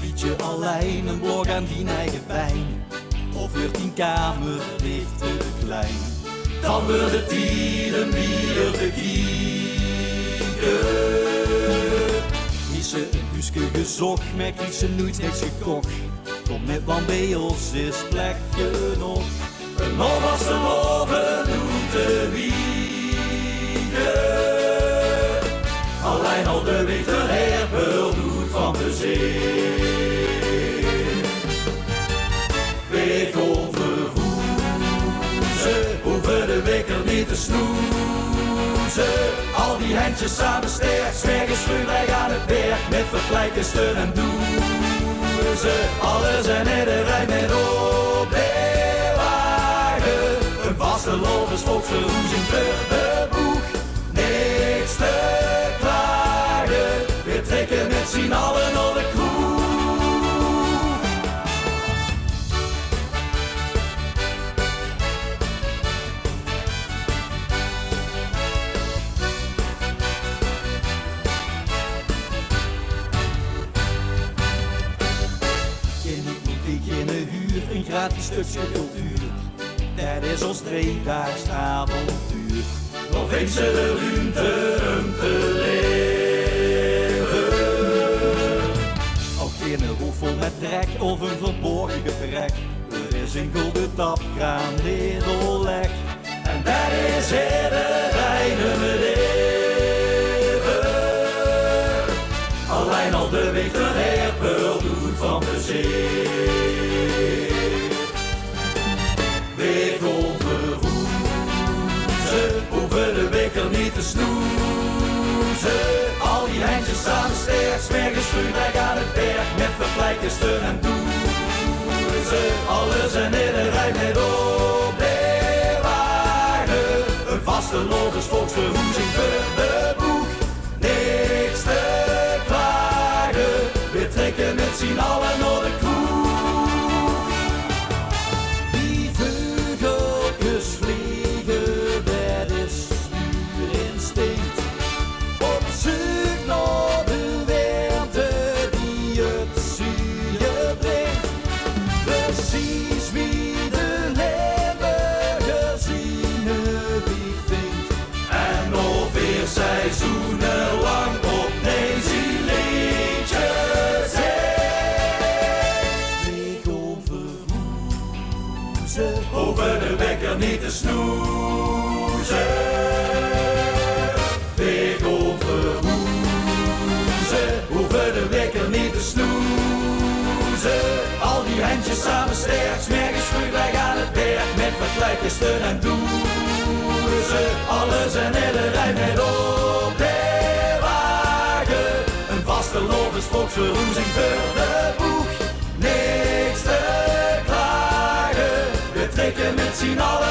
koffieetje alleen, een blok aan die eigen wijn. Of wordt die kamer dicht te klein, dan wordt het hier een bier te kieken. Is ze een huisje gezocht, maar krijgt ze nooit niks gekocht. Kom met want bij ons is plekje nog. Een nog als de boven doet te wiegen. Alleen al de weg de herpel doet van de zee. Weg over Hoeze, hoeven de wekker niet te snoezen. Al die handjes samen sterk, zwergen schreeuwrijk aan het werk. Met vergelijkenster en doezen. Alles en iedereen met op de wagen. Een vaste lovers volksverhoezing voor de boeg. Niks te klagen, we trekken met z'n allen naar de kroeg. Geen hypotheek, geen huur, een gratis stukje cultuur. Dat is ons tweedaags avontuur. Of vindt ze de ruimte om te leven? Ook geen roefel met trek of een verborgen gebrek. Er is een gulden tapkraan, lek. En dat is iedereen een leven. Alleen al de weg de herpel doet van de zee. Weg over Hoeze, hoeven de wekker niet te snoezen. Al die handjes samen sterk, smergens schreeuwrijk aan het werk. Met vergelijkenster en doezen. Alles en iedereen met op de wagen. Een vaste lovers volksverhoezing voor de boeg. Niks te klagen, we trekken met z'n allen naar de kroeg. Seizoenenlang op deze liedjes weg over Hoeze, hoeven de wekker niet te snoezen. Weg over Hoeze, hoeven de wekker niet te snoezen. Al die handjes samen sterk, smergens schreeuwrijk aan het werk. Met vergelijkenster en doezen. Alles en iedereen met op de wagen. Een vaste lovers volksverhoezing voor de boeg. Niks te klagen, we trekken met z'n allen